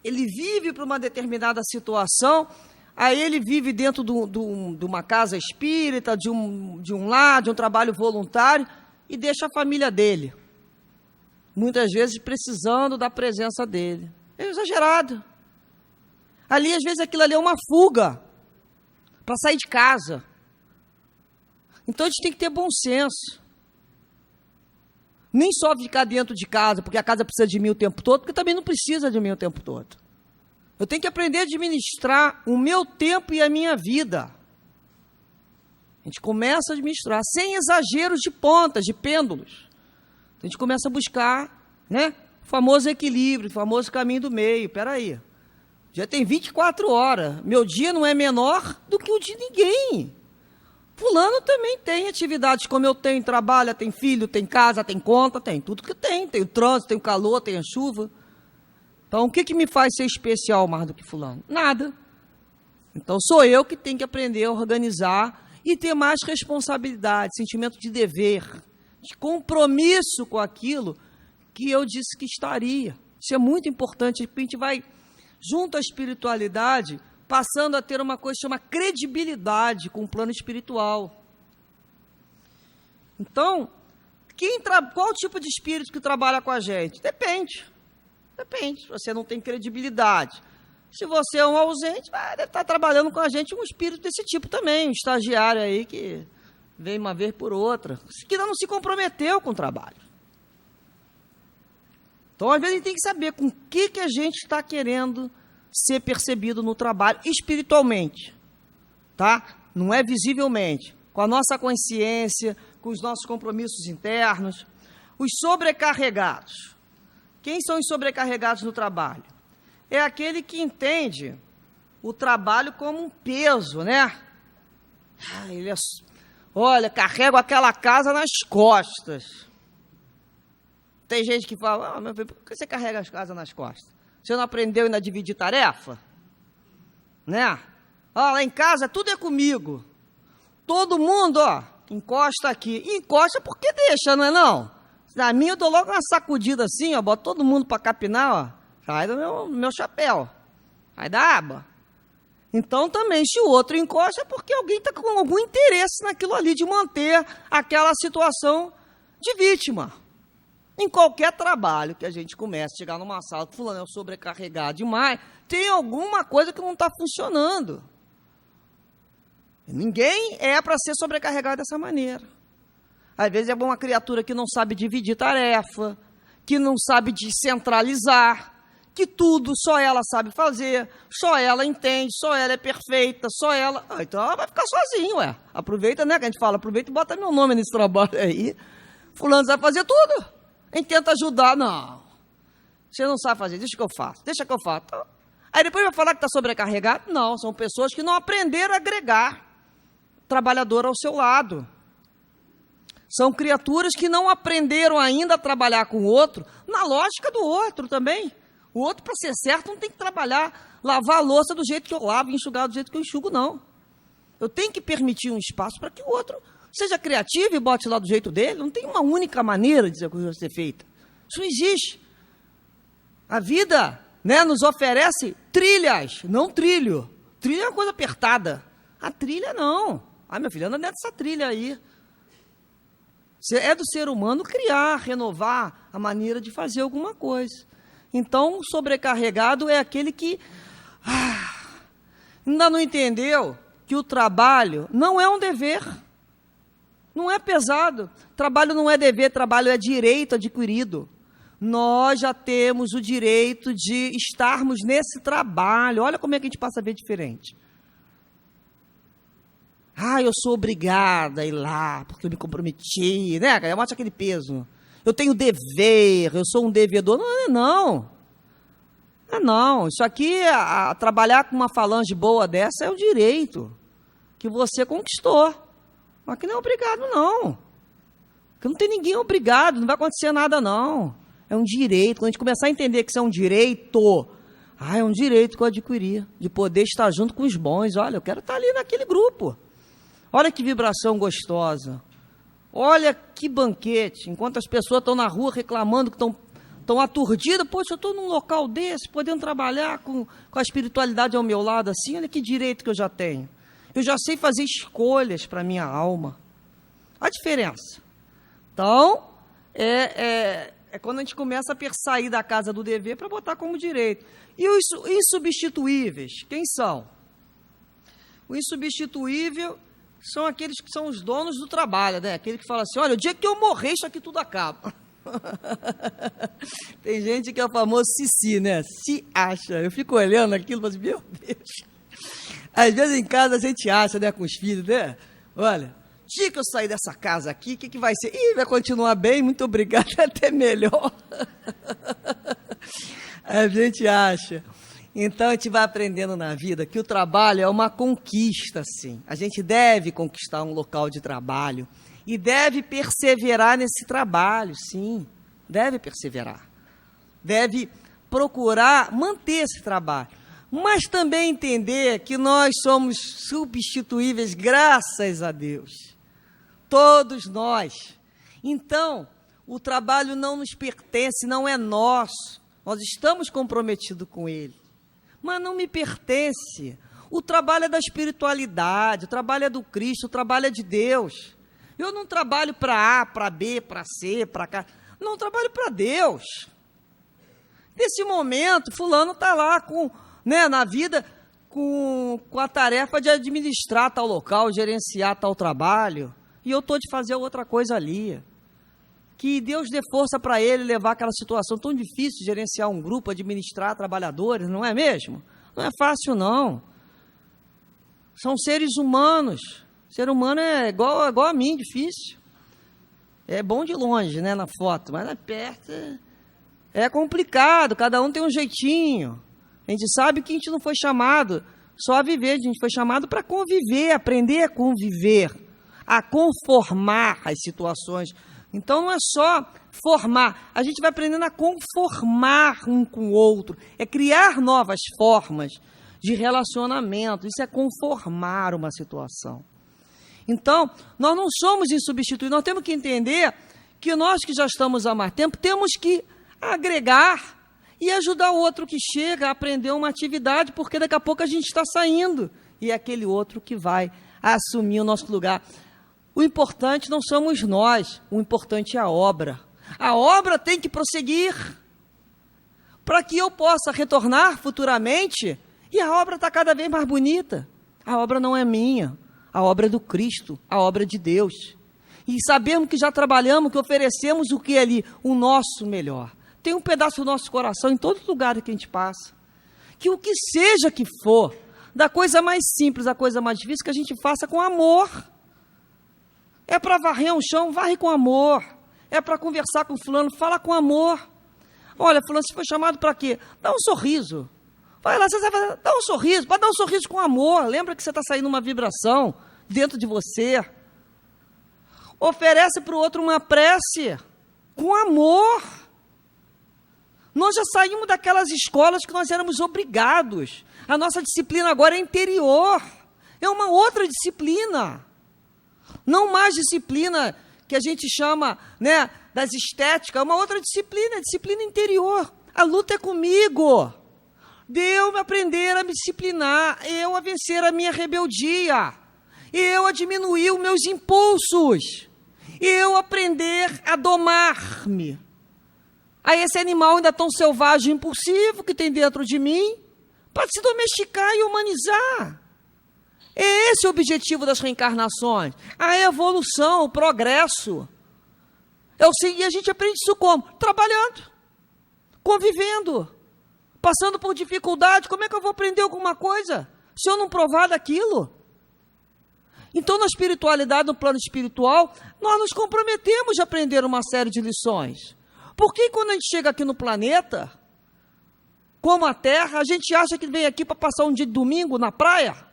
ele vive para uma determinada situação, aí ele vive dentro de uma casa espírita, de um lar, de um trabalho voluntário, e deixa a família dele, muitas vezes precisando da presença dele. É exagerado. Ali, às vezes, aquilo ali é uma fuga para sair de casa. Então, a gente tem que ter bom senso. Nem só ficar dentro de casa, porque a casa precisa de mim o tempo todo, porque também não precisa de mim o tempo todo. Eu tenho que aprender a administrar o meu tempo e a minha vida. A gente começa a administrar, sem exageros de pontas, de pêndulos. A gente começa a buscar, né, o famoso equilíbrio, o famoso caminho do meio. Espera aí, já tem 24 horas, meu dia não é menor do que o de ninguém. Fulano também tem atividades como eu tenho, trabalha, tem filho, tem casa, tem conta, tem tudo que tem o trânsito, tem o calor, tem a chuva. Então, o que me faz ser especial mais do que fulano? Nada. Então, sou eu que tenho que aprender a organizar e ter mais responsabilidade, sentimento de dever, de compromisso com aquilo que eu disse que estaria. Isso é muito importante, porque a gente vai, junto à espiritualidade, passando a ter uma coisa que chama credibilidade com o plano espiritual. Então, qual tipo de espírito que trabalha com a gente? Depende. Depende, você não tem credibilidade. Se você é um ausente, deve estar trabalhando com a gente um espírito desse tipo também, um estagiário aí que vem uma vez por outra, que ainda não se comprometeu com o trabalho. Então, às vezes, a gente tem que saber com o que a gente está querendo ser percebido no trabalho espiritualmente, tá? Não é visivelmente, com a nossa consciência, com os nossos compromissos internos. Os sobrecarregados. Quem são os sobrecarregados no trabalho? É aquele que entende o trabalho como um peso, né? Olha, carrego aquela casa nas costas. Tem gente que fala, meu filho, por que você carrega as casas nas costas? Você não aprendeu ainda a dividir tarefa? Né? Lá em casa tudo é comigo. Todo mundo, encosta aqui. Encosta porque deixa, não é não? Na minha eu dou logo uma sacudida assim, boto todo mundo para capinar, sai do meu chapéu. Sai da aba. Então também, se o outro encosta, é porque alguém está com algum interesse naquilo ali, de manter aquela situação de vítima. Em qualquer trabalho que a gente comece a chegar numa sala, fulano é sobrecarregado demais, tem alguma coisa que não está funcionando. Ninguém é para ser sobrecarregado dessa maneira. Às vezes é uma criatura que não sabe dividir tarefa, que não sabe descentralizar, que tudo só ela sabe fazer, só ela entende, só ela é perfeita, só ela... então ela vai ficar sozinha, ué. Aproveita, né, que a gente fala, aproveita e bota meu nome nesse trabalho aí. Fulano vai fazer tudo. A gente tenta ajudar, não. Você não sabe fazer, deixa que eu faço. Então, aí depois vai falar que está sobrecarregado? Não, são pessoas que não aprenderam a agregar trabalhador ao seu lado. São criaturas que não aprenderam ainda a trabalhar com o outro, na lógica do outro também. O outro, para ser certo, não tem que trabalhar, lavar a louça do jeito que eu lavo, enxugar do jeito que eu enxugo, não. Eu tenho que permitir um espaço para que o outro seja criativo e bote lá do jeito dele. Não tem uma única maneira de coisa ser feita. Isso não existe. A vida, né, nos oferece trilhas, não trilho. Trilha é uma coisa apertada. A trilha não. Meu filho, anda dentro dessa trilha aí. É do ser humano criar, renovar a maneira de fazer alguma coisa. Então, o sobrecarregado é aquele que ainda não entendeu que o trabalho não é um dever. Não é pesado. Trabalho não é dever, trabalho é direito adquirido. Nós já temos o direito de estarmos nesse trabalho. Olha como é que a gente passa a ver diferente. Eu sou obrigada a ir lá, porque eu me comprometi, né? Mostra aquele peso. Eu tenho dever, eu sou um devedor. Não. Isso aqui, trabalhar com uma falange boa dessa é o direito que você conquistou. Mas que não é obrigado, não. Porque não tem ninguém obrigado, não vai acontecer nada, não. É um direito. Quando a gente começar a entender que isso é um direito, é um direito que eu adquiri, de poder estar junto com os bons. Olha, eu quero estar ali naquele grupo. Olha que vibração gostosa. Olha que banquete. Enquanto as pessoas estão na rua reclamando que estão aturdidas, poxa, eu estou num local desse, podendo trabalhar com a espiritualidade ao meu lado assim, olha que direito que eu já tenho. Eu já sei fazer escolhas para a minha alma. A diferença. Então, é quando a gente começa a sair da casa do dever para botar como direito. E os insubstituíveis, quem são? O insubstituível são aqueles que são os donos do trabalho, né? Aquele que fala assim, olha, o dia que eu morrer, isso aqui tudo acaba. Tem gente que é o famoso Sissi, né? Se acha. Eu fico olhando aquilo e falo assim, meu Deus. Às vezes em casa a gente acha, né, com os filhos, né? Olha, dia que eu sair dessa casa aqui, o que vai ser? Vai continuar bem, muito obrigado, até melhor. A gente acha. Então, a gente vai aprendendo na vida que o trabalho é uma conquista, sim. A gente deve conquistar um local de trabalho e deve perseverar nesse trabalho, sim. Deve perseverar. Deve procurar manter esse trabalho. Mas também entender que nós somos substituíveis, graças a Deus. Todos nós. Então, o trabalho não nos pertence, não é nosso. Nós estamos comprometidos com ele. Mas não me pertence. O trabalho é da espiritualidade, o trabalho é do Cristo, o trabalho é de Deus. Eu não trabalho para A, para B, para C, para cá. Não, eu trabalho para Deus. Nesse momento, fulano está lá na vida com a tarefa de administrar tal local, gerenciar tal trabalho, e eu estou de fazer outra coisa ali. Que Deus dê força para ele levar aquela situação tão difícil, gerenciar um grupo, administrar trabalhadores, não é mesmo? Não é fácil, não. São seres humanos. Ser humano é igual a mim, difícil. É bom de longe, né, na foto, mas perto é complicado, cada um tem um jeitinho. A gente sabe que a gente não foi chamado só a viver, a gente foi chamado para conviver, aprender a conviver, a conformar as situações. Então não é só formar, a gente vai aprendendo a conformar um com o outro, é criar novas formas de relacionamento, isso é conformar uma situação. Então, nós não somos insubstituíveis, nós temos que entender que nós que já estamos há mais tempo, temos que agregar e ajudar o outro que chega a aprender uma atividade, porque daqui a pouco a gente está saindo, e é aquele outro que vai assumir o nosso lugar. O importante não somos nós, o importante é a obra. A obra tem que prosseguir, para que eu possa retornar futuramente, e a obra está cada vez mais bonita. A obra não é minha, a obra é do Cristo, a obra é de Deus. E sabemos que já trabalhamos, que oferecemos o que é ali, o nosso melhor. Tem um pedaço do nosso coração em todo lugar que a gente passa. Que o que seja que for, da coisa mais simples à coisa mais difícil, que a gente faça com amor. É para varrer um chão, varre com amor. É para conversar com fulano, fala com amor. Olha, fulano, você foi chamado para quê? Dá um sorriso. Vai lá, você vai dar um sorriso, pode dar um sorriso com amor. Lembra que você está saindo uma vibração dentro de você. Oferece para o outro uma prece com amor. Nós já saímos daquelas escolas que nós éramos obrigados. A nossa disciplina agora é interior. É uma outra disciplina. Não mais disciplina que a gente chama, né, das estéticas, é uma outra disciplina, é disciplina interior. A luta é comigo. De eu aprender a me disciplinar, eu a vencer a minha rebeldia, eu a diminuir os meus impulsos, eu aprender a domar-me a esse animal ainda tão selvagem e impulsivo que tem dentro de mim, para se domesticar e humanizar. É esse o objetivo das reencarnações, a evolução, o progresso. E a gente aprende isso como? Trabalhando, convivendo, passando por dificuldade. Como é que eu vou aprender alguma coisa se eu não provar daquilo? Então, na espiritualidade, no plano espiritual, nós nos comprometemos a aprender uma série de lições. Porque quando a gente chega aqui no planeta, como a Terra, a gente acha que vem aqui para passar um dia de domingo na praia,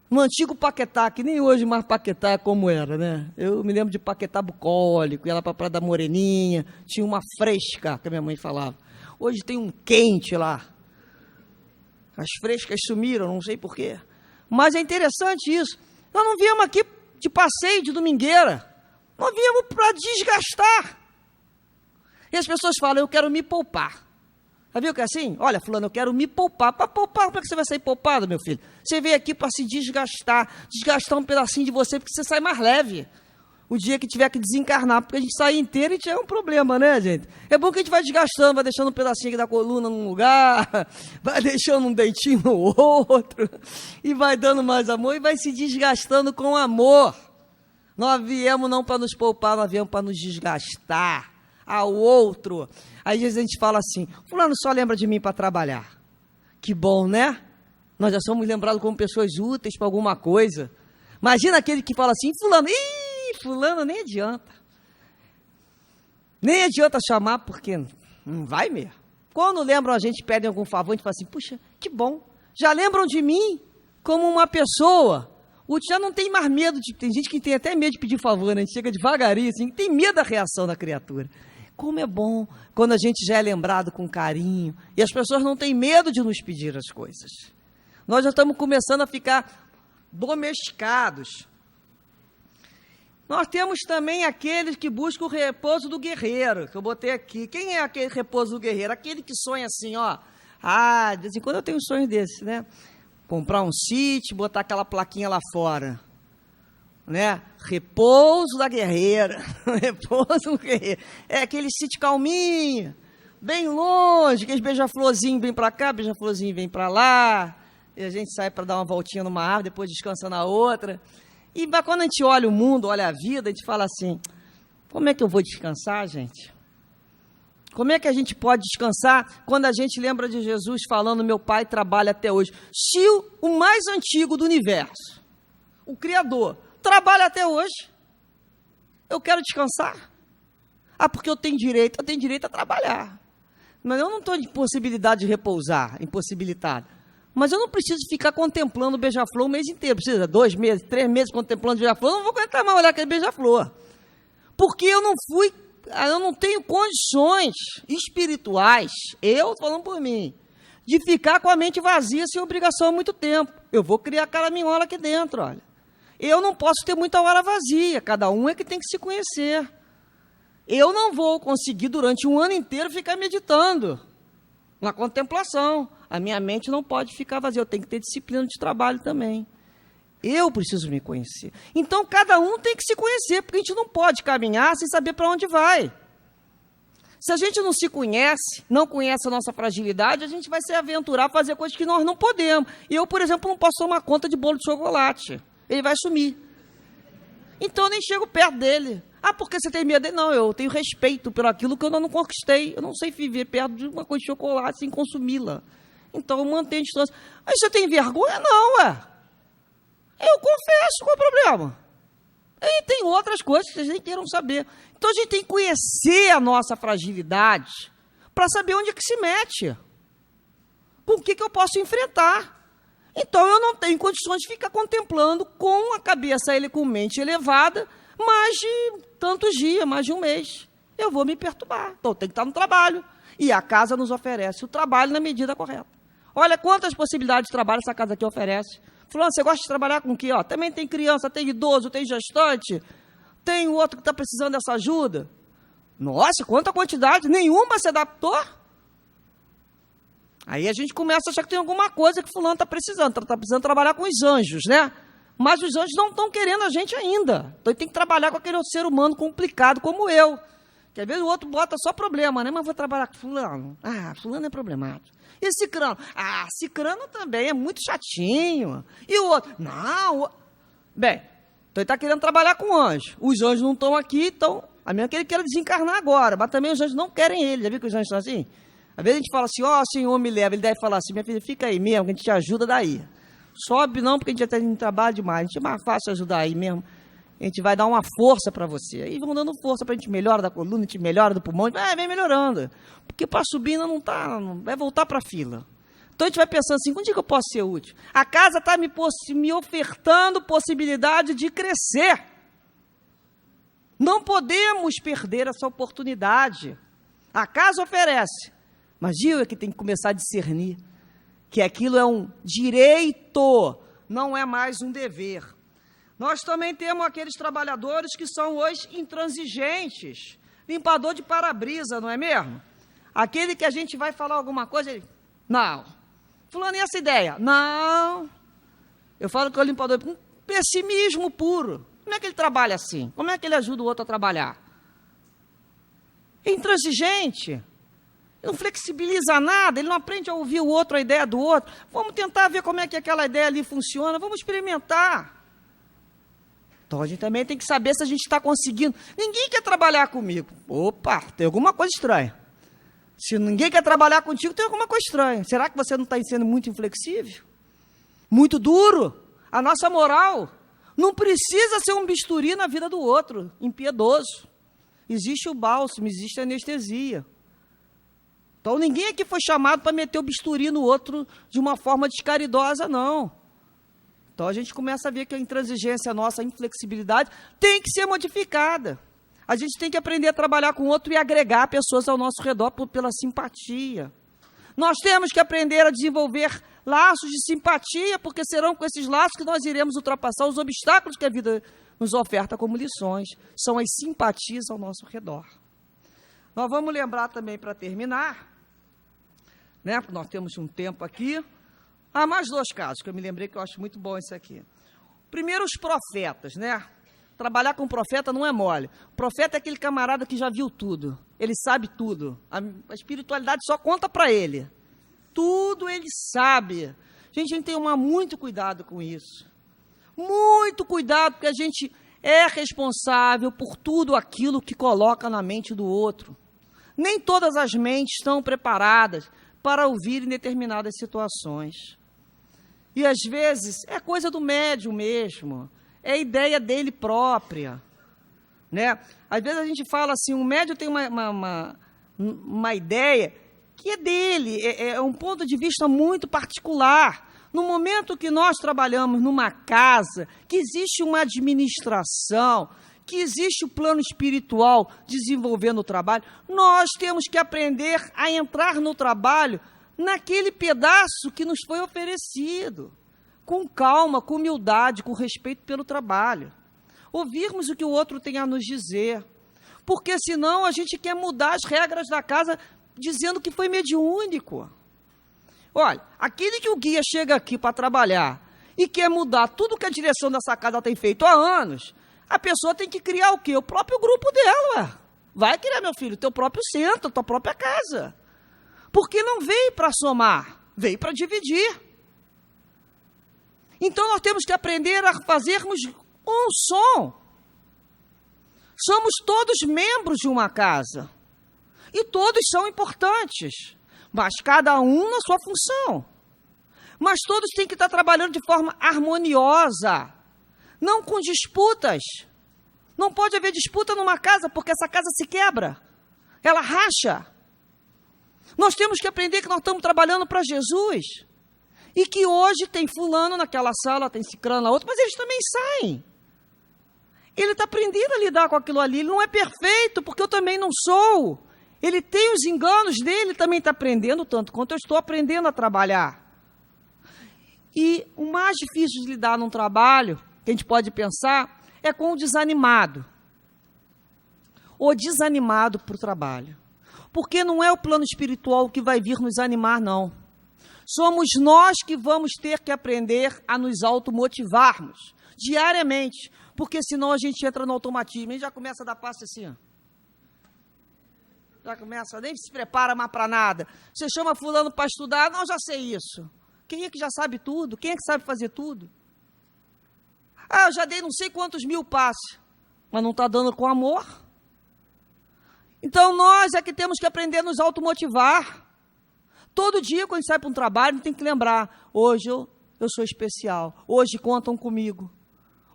no antigo Paquetá, que nem hoje mais Paquetá é como era, né? Eu me lembro de Paquetá bucólico, ia lá para a Praia da Moreninha, tinha uma fresca, que a minha mãe falava. Hoje tem um quente lá. As frescas sumiram, não sei porquê. Mas é interessante isso. Nós não viemos aqui de passeio, de domingueira. Nós viemos para desgastar. E as pessoas falam, eu quero me poupar. Já viu que é assim? Olha, fulano, eu quero me poupar. Para poupar, como é que você vai sair poupado, meu filho? Você veio aqui para se desgastar um pedacinho de você, porque você sai mais leve. O dia que tiver que desencarnar, porque a gente sai inteiro e é um problema, né, gente? É bom que a gente vai desgastando, vai deixando um pedacinho aqui da coluna num lugar, vai deixando um dentinho no outro, e vai dando mais amor, e vai se desgastando com amor. Nós viemos não para nos poupar, nós viemos para nos desgastar ao outro. Aí às vezes a gente fala assim, fulano só lembra de mim para trabalhar. Que bom, né? Nós já somos lembrados como pessoas úteis para alguma coisa. Imagina aquele que fala assim, fulano nem adianta. Nem adianta chamar, porque não vai mesmo. Quando lembram a gente, pedem algum favor, a gente fala assim, puxa, que bom. Já lembram de mim como uma pessoa. Já não tem mais medo, tem gente que tem até medo de pedir favor, né? A gente chega devagarinho, assim, tem medo da reação da criatura. Como é bom quando a gente já é lembrado com carinho, e as pessoas não têm medo de nos pedir as coisas. Nós já estamos começando a ficar domesticados. Nós temos também aqueles que buscam o repouso do guerreiro, que eu botei aqui. Quem é aquele repouso do guerreiro? Aquele que sonha assim, ó. De vez em quando eu tenho um sonho desses, né? Comprar um sítio, botar aquela plaquinha lá fora, né? Repouso da guerreira. Repouso do guerreiro. É aquele sítio calminho, bem longe, que os beija-florzinhos vêm para cá, beija-florzinho vem para lá, e a gente sai para dar uma voltinha numa árvore, depois descansa na outra. E quando a gente olha o mundo, olha a vida, a gente fala assim, como é que eu vou descansar, gente? Como é que a gente pode descansar quando a gente lembra de Jesus falando, meu Pai trabalha até hoje? Se o mais antigo do universo, o Criador, trabalha até hoje, eu quero descansar? Ah, porque eu tenho direito a trabalhar. Mas eu não estou em possibilidade de repousar, impossibilitado. Mas eu não preciso ficar contemplando o beija-flor o mês inteiro. Precisa 2 meses, 3 meses contemplando o beija-flor. Eu não vou aguentar mais olhar aquele beija-flor. Porque eu não tenho condições espirituais, eu falando por mim, de ficar com a mente vazia sem obrigação há muito tempo. Eu vou criar caraminhola aqui dentro, olha. Eu não posso ter muita hora vazia, cada um é que tem que se conhecer. Eu não vou conseguir durante um ano inteiro ficar meditando na contemplação. A minha mente não pode ficar vazia, eu tenho que ter disciplina de trabalho também. Eu preciso me conhecer. Então, cada um tem que se conhecer, porque a gente não pode caminhar sem saber para onde vai. Se a gente não se conhece, não conhece a nossa fragilidade, a gente vai se aventurar a fazer coisas que nós não podemos. E eu, por exemplo, não posso tomar conta de bolo de chocolate. Ele vai sumir. Então, eu nem chego perto dele. Ah, porque você tem medo dele? Não, eu tenho respeito por aquilo que eu não conquistei. Eu não sei viver perto de uma coisa de chocolate sem consumi-la. Então, eu mantenho a distância. Mas você tem vergonha? Não, eu confesso, qual é o problema? E tem outras coisas que vocês nem queiram saber. Então, a gente tem que conhecer a nossa fragilidade para saber onde é que se mete. Com o que eu posso enfrentar. Então, eu não tenho condições de ficar contemplando com a cabeça, com mente elevada, mais de tantos dias, mais de um mês. Eu vou me perturbar. Então, eu tenho que estar no trabalho. E a casa nos oferece o trabalho na medida correta. Olha quantas possibilidades de trabalho essa casa aqui oferece. Fulano, você gosta de trabalhar com o quê? Também tem criança, tem idoso, tem gestante, tem o outro que está precisando dessa ajuda. Nossa, quanta quantidade, nenhuma se adaptou. Aí a gente começa a achar que tem alguma coisa que fulano está precisando trabalhar com os anjos, né? Mas os anjos não estão querendo a gente ainda. Então ele tem que trabalhar com aquele ser humano complicado como eu. Que às vezes o outro bota só problema, né? Mas vou trabalhar com fulano. Ah, fulano é problemático. E Cicrano? Ah, Cicrano também é muito chatinho. E o outro? Não. Bem, então ele está querendo trabalhar com anjo. Os anjos não estão aqui, então, a menos que ele queira desencarnar agora. Mas também os anjos não querem ele. Já viu que os anjos estão assim? Às vezes a gente fala assim, Senhor, me leva. Ele deve falar assim, minha filha, fica aí mesmo, que a gente te ajuda daí. Sobe não, porque a gente já tem trabalho demais. A gente é mais fácil ajudar aí mesmo. A gente vai dar uma força para você. Aí vão dando força para a gente melhora da coluna, a gente melhora do pulmão, vem melhorando. Porque para subir ainda não está, vai voltar para a fila. Então a gente vai pensando assim, onde é que eu posso ser útil? A casa está me ofertando possibilidade de crescer. Não podemos perder essa oportunidade. A casa oferece. Mas Gil é que tem que começar a discernir que aquilo é um direito, não é mais um dever. Nós também temos aqueles trabalhadores que são hoje intransigentes, limpador de para-brisa, não é mesmo? Aquele que a gente vai falar alguma coisa, ele, não. Fulano, e essa ideia? Não. Eu falo que é o limpador, pessimismo puro. Como é que ele trabalha assim? Como é que ele ajuda o outro a trabalhar? É intransigente. Ele não flexibiliza nada, ele não aprende a ouvir o outro, a ideia do outro. Vamos tentar ver como é que aquela ideia ali funciona, vamos experimentar. Então, a gente também tem que saber se a gente está conseguindo. Ninguém quer trabalhar comigo. Opa, tem alguma coisa estranha. Se ninguém quer trabalhar contigo, tem alguma coisa estranha. Será que você não está sendo muito inflexível? Muito duro? A nossa moral não precisa ser um bisturi na vida do outro, impiedoso. Existe o bálsamo, existe a anestesia. Então, ninguém aqui foi chamado para meter o bisturi no outro de uma forma descaridosa, não. Então, a gente começa a ver que a intransigência nossa, a inflexibilidade, tem que ser modificada. A gente tem que aprender a trabalhar com o outro e agregar pessoas ao nosso redor pela simpatia. Nós temos que aprender a desenvolver laços de simpatia, porque serão com esses laços que nós iremos ultrapassar os obstáculos que a vida nos oferta como lições. São as simpatias ao nosso redor. Nós vamos lembrar também, para terminar, né, nós temos um tempo aqui, mais 2 casos, que eu me lembrei que eu acho muito bom isso aqui. Primeiro, os profetas, né? Trabalhar com profeta não é mole. O profeta é aquele camarada que já viu tudo. ele sabe tudo. A espiritualidade só conta para ele. Tudo ele sabe. Gente, a gente tem que tomar muito cuidado com isso. Muito cuidado, porque a gente é responsável por tudo aquilo que coloca na mente do outro. Nem todas as mentes estão preparadas para ouvir em determinadas situações. E, às vezes, é coisa do médium mesmo, é ideia dele própria, né? Às vezes a gente fala assim, o médium tem uma ideia que é dele, é um ponto de vista muito particular. No momento que nós trabalhamos numa casa, que existe uma administração, que existe o plano espiritual desenvolvendo o trabalho, nós temos que aprender a entrar no trabalho naquele pedaço que nos foi oferecido, com calma, com humildade, com respeito pelo trabalho. Ouvirmos o que o outro tem a nos dizer, porque senão a gente quer mudar as regras da casa dizendo que foi mediúnico. Olha, aquele que o guia chega aqui para trabalhar e quer mudar tudo que a direção dessa casa tem feito há anos, a pessoa tem que criar o quê? O próprio grupo dela, ué. Vai criar, meu filho, teu próprio centro, tua própria casa. Porque não veio para somar, veio para dividir. Então nós temos que aprender a fazermos um som. Somos todos membros de uma casa. E todos são importantes, mas cada um na sua função. Mas todos têm que estar trabalhando de forma harmoniosa, não com disputas. Não pode haver disputa numa casa, porque essa casa se quebra, ela racha. Nós temos que aprender que nós estamos trabalhando para Jesus, e que hoje tem fulano naquela sala, tem cicrano na outra, mas eles também saem. Ele está aprendendo a lidar com aquilo ali, ele não é perfeito, porque eu também não sou. Ele tem os enganos dele, também está aprendendo tanto quanto eu estou aprendendo a trabalhar. E o mais difícil de lidar num trabalho, que a gente pode pensar, é com o desanimado. O desanimado para o trabalho. Porque não é o plano espiritual que vai vir nos animar, não. Somos nós que vamos ter que aprender a nos automotivarmos diariamente. Porque senão a gente entra no automatismo e já começa a dar passo assim, ó. Já começa, nem se prepara mais para nada. Você chama fulano para estudar, não, já sei isso. Quem é que já sabe tudo? Quem é que sabe fazer tudo? Ah, eu já dei não sei quantos mil passos, mas não está dando com amor. Então nós é que temos que aprender a nos automotivar. Todo dia, quando a gente sai para um trabalho, a gente tem que lembrar, hoje eu sou especial, hoje contam comigo.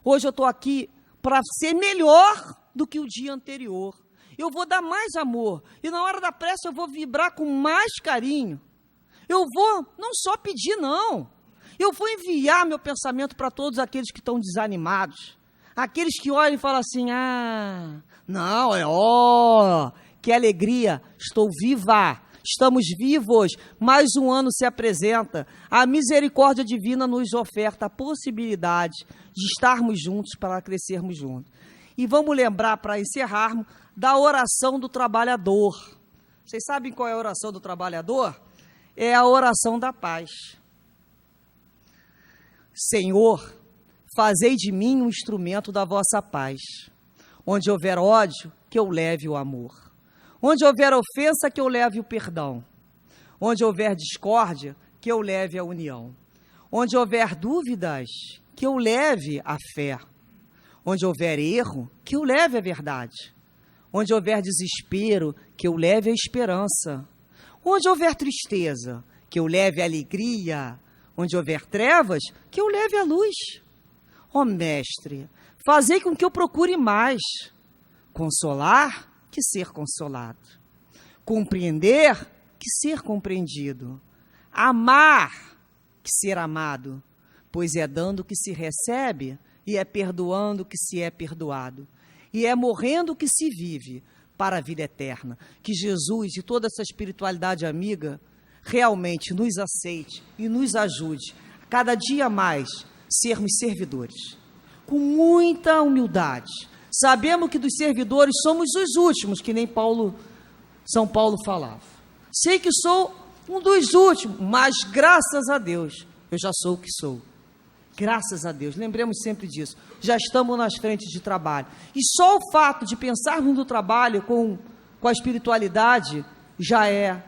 Hoje eu estou aqui para ser melhor do que o dia anterior. Eu vou dar mais amor, e na hora da prece eu vou vibrar com mais carinho. Eu vou não só pedir, não. Eu vou enviar meu pensamento para todos aqueles que estão desanimados. Aqueles que olham e falam assim, que alegria, estou viva, estamos vivos, mais um ano se apresenta. A misericórdia divina nos oferta a possibilidade de estarmos juntos para crescermos juntos. E vamos lembrar, para encerrarmos, da oração do trabalhador. Vocês sabem qual é a oração do trabalhador? É a oração da paz. Senhor, fazei de mim um instrumento da vossa paz. Onde houver ódio, que eu leve o amor. Onde houver ofensa, que eu leve o perdão. Onde houver discórdia, que eu leve a união. Onde houver dúvidas, que eu leve a fé. Onde houver erro, que eu leve a verdade. Onde houver desespero, que eu leve a esperança. Onde houver tristeza, que eu leve a alegria. Onde houver trevas, que eu leve a luz. Ó Mestre, fazei com que eu procure mais consolar que ser consolado, compreender que ser compreendido, amar que ser amado, pois é dando que se recebe e é perdoando que se é perdoado, e é morrendo que se vive para a vida eterna. Que Jesus e toda essa espiritualidade amiga realmente nos aceite e nos ajude a cada dia mais sermos servidores, com muita humildade. Sabemos que dos servidores somos os últimos, que nem São Paulo falava. Sei que sou um dos últimos, mas graças a Deus eu já sou o que sou. Graças a Deus, lembremos sempre disso. Já estamos nas frentes de trabalho. E só o fato de pensarmos no trabalho com com a espiritualidade já é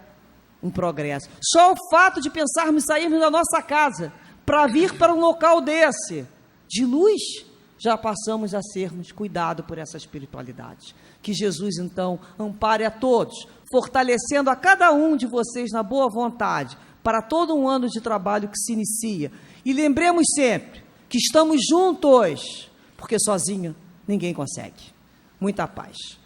um progresso. Só o fato de pensarmos em sairmos da nossa casa para vir para um local desse, de luz, já passamos a sermos cuidados por essa espiritualidade. Que Jesus, então, ampare a todos, fortalecendo a cada um de vocês na boa vontade, para todo um ano de trabalho que se inicia. E lembremos sempre que estamos juntos, porque sozinho ninguém consegue. Muita paz.